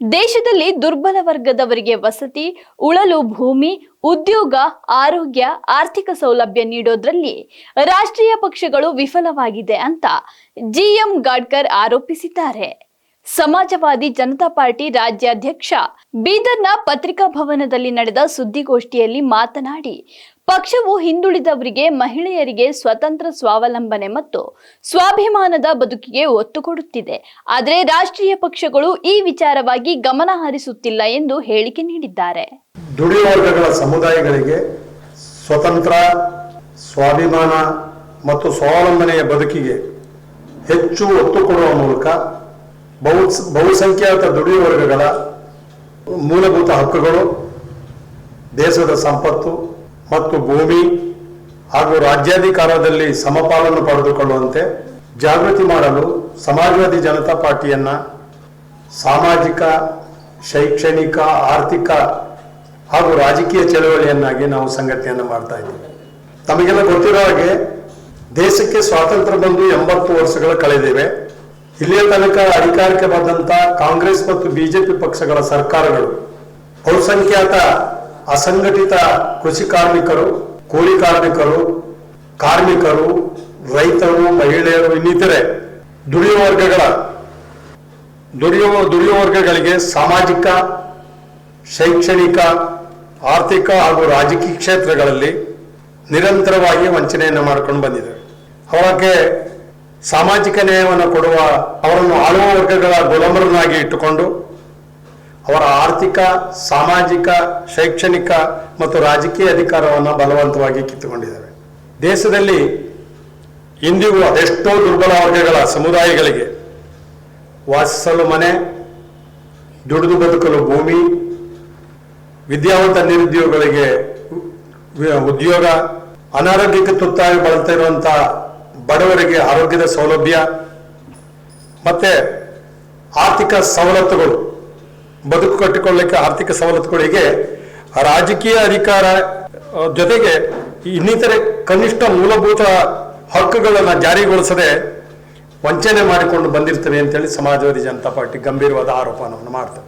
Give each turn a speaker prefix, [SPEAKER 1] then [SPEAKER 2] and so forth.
[SPEAKER 1] ದೇಶದಲ್ಲಿ ದುರ್ಬಲ ವರ್ಗದವರಿಗೆ ವಸತಿ, ಉಳಲು ಭೂಮಿ, ಉದ್ಯೋಗ, ಆರೋಗ್ಯ, ಆರ್ಥಿಕ ಸೌಲಭ್ಯ ನೀಡೋದ್ರಲ್ಲಿ ರಾಷ್ಟ್ರೀಯ ಪಕ್ಷಗಳು ವಿಫಲವಾಗಿದೆ ಅಂತ ಜಿಎಂ ಗಾಡ್ಕರ್ ಆರೋಪಿಸಿದ್ದಾರೆ. ಸಮಾಜವಾದಿ ಜನತಾ ಪಾರ್ಟಿ ರಾಜ್ಯಾಧ್ಯಕ್ಷ ಬೀದರ್ನ ಪತ್ರಿಕಾ ಭವನದಲ್ಲಿ ನಡೆದ ಸುದ್ದಿಗೋಷ್ಠಿಯಲ್ಲಿ ಮಾತನಾಡಿ, ಪಕ್ಷವು ಹಿಂದುಳಿದವರಿಗೆ, ಮಹಿಳೆಯರಿಗೆ ಸ್ವತಂತ್ರ ಸ್ವಾವಲಂಬನೆ ಮತ್ತು ಸ್ವಾಭಿಮಾನದ ಬದುಕಿಗೆ ಒತ್ತು ಕೊಡುತ್ತಿದೆ. ಆದರೆ ರಾಷ್ಟ್ರೀಯ ಪಕ್ಷಗಳು ಈ ವಿಚಾರವಾಗಿ ಗಮನ ಹರಿಸುತ್ತಿಲ್ಲ ಎಂದು ಹೇಳಿಕೆ ನೀಡಿದ್ದಾರೆ.
[SPEAKER 2] ದುಡಿಯುವ ವರ್ಗಗಳ ಸಮುದಾಯಗಳಿಗೆ ಸ್ವತಂತ್ರ, ಸ್ವಾಭಿಮಾನ ಮತ್ತು ಸ್ವಾವಲಂಬನೆಯ ಬದುಕಿಗೆ ಹೆಚ್ಚು ಒತ್ತು ಕೊಡುವ ಮೂಲಕ ಬಹುಸಂಖ್ಯಾತ ದುಡಿಯುವ ವರ್ಗಗಳ ಮೂಲಭೂತ ಹಕ್ಕುಗಳು, ದೇಶದ ಸಂಪತ್ತು ಮತ್ತು ಭೂಮಿ ಹಾಗೂ ರಾಜ್ಯಾಧಿಕಾರದಲ್ಲಿ ಸಮಪಾಲನ್ನು ಪಡೆದುಕೊಳ್ಳುವಂತೆ ಜಾಗೃತಿ ಮಾಡಲು ಸಮಾಜವಾದಿ ಜನತಾ ಪಾರ್ಟಿಯನ್ನ ಸಾಮಾಜಿಕ, ಶೈಕ್ಷಣಿಕ, ಆರ್ಥಿಕ ಹಾಗೂ ರಾಜಕೀಯ ಚಳವಳಿಯನ್ನಾಗಿ ನಾವು ಸಂಘಟನೆಯನ್ನು ಮಾಡ್ತಾ ಇದ್ದೀವಿ. ತಮಗೆಲ್ಲ ಗೊತ್ತಿರೋ ಹಾಗೆ ದೇಶಕ್ಕೆ ಸ್ವಾತಂತ್ರ್ಯ ಬಂದು 80 ವರ್ಷಗಳು ಕಳೆದಿವೆ. ಇಲ್ಲಿಯ ತನಕ ಅಧಿಕಾರಕ್ಕೆ ಬಂದಂತ ಕಾಂಗ್ರೆಸ್ ಮತ್ತು ಬಿಜೆಪಿ ಪಕ್ಷಗಳ ಸರ್ಕಾರಗಳು ಬಹುಸಂಖ್ಯಾತ ಅಸಂಘಟಿತ ಕೃಷಿ ಕಾರ್ಮಿಕರು, ಕೂಲಿ ಕಾರ್ಮಿಕರು, ರೈತರು, ಮಹಿಳೆಯರು, ಇನ್ನಿತರೆ ದುಡಿಯುವ ವರ್ಗಗಳಿಗೆ ಸಾಮಾಜಿಕ, ಶೈಕ್ಷಣಿಕ, ಆರ್ಥಿಕ ಹಾಗೂ ರಾಜಕೀಯ ಕ್ಷೇತ್ರಗಳಲ್ಲಿ ನಿರಂತರವಾಗಿ ವಂಚನೆಯನ್ನು ಮಾಡಿಕೊಂಡು ಬಂದಿದೆ. ಅವರಿಗೆ ಸಾಮಾಜಿಕ ನ್ಯಾಯವನ್ನು ಕೊಡುವ, ಅವರನ್ನು ಆಳುವ ವರ್ಗಗಳ ಗುಲಾಮರನ್ನಾಗಿ ಇಟ್ಟುಕೊಂಡು ಅವರ ಆರ್ಥಿಕ, ಸಾಮಾಜಿಕ, ಶೈಕ್ಷಣಿಕ ಮತ್ತು ರಾಜಕೀಯ ಅಧಿಕಾರವನ್ನು ಬಲವಂತವಾಗಿ ಕಿತ್ತುಕೊಂಡಿದ್ದಾರೆ. ದೇಶದಲ್ಲಿ ಇಂದಿಗೂ ಅದೆಷ್ಟೋ ದುರ್ಬಲ ವರ್ಗಗಳ ಸಮುದಾಯಗಳಿಗೆ ವಾಸಿಸಲು ಮನೆ, ದುಡಿದು ಬದುಕಲು ಭೂಮಿ, ವಿದ್ಯಾವಂತ ನಿರುದ್ಯೋಗಿಗಳಿಗೆ ಉದ್ಯೋಗ, ಅನಾರೋಗ್ಯಕ್ಕೆ ತುತ್ತಾಗಿ ಬಳಲ್ತಾ ಇರುವಂತಹ ಬಡವರಿಗೆ ಆರೋಗ್ಯದ ಸೌಲಭ್ಯ ಮತ್ತೆ ಆರ್ಥಿಕ ಸವಲತ್ತುಗಳು, ಬದುಕು ಕಟ್ಟಿಕೊಳ್ಳಲಿಕ್ಕೆ ಆರ್ಥಿಕ ಸವಲತ್ತುಗಳಿಗೆ ರಾಜಕೀಯ ಅಧಿಕಾರ ಜೊತೆಗೆ ಇನ್ನಿತರೆ ಕನಿಷ್ಠ ಮೂಲಭೂತ ಹಕ್ಕುಗಳನ್ನು ಜಾರಿಗೊಳಿಸದೆ ವಂಚನೆ ಮಾಡಿಕೊಂಡು ಬಂದಿರ್ತವೆ ಅಂತೇಳಿ ಸಮಾಜವಾದಿ ಜನತಾ ಪಾರ್ಟಿ ಗಂಭೀರವಾದ ಆರೋಪವನ್ನು ಮಾಡ್ತದೆ.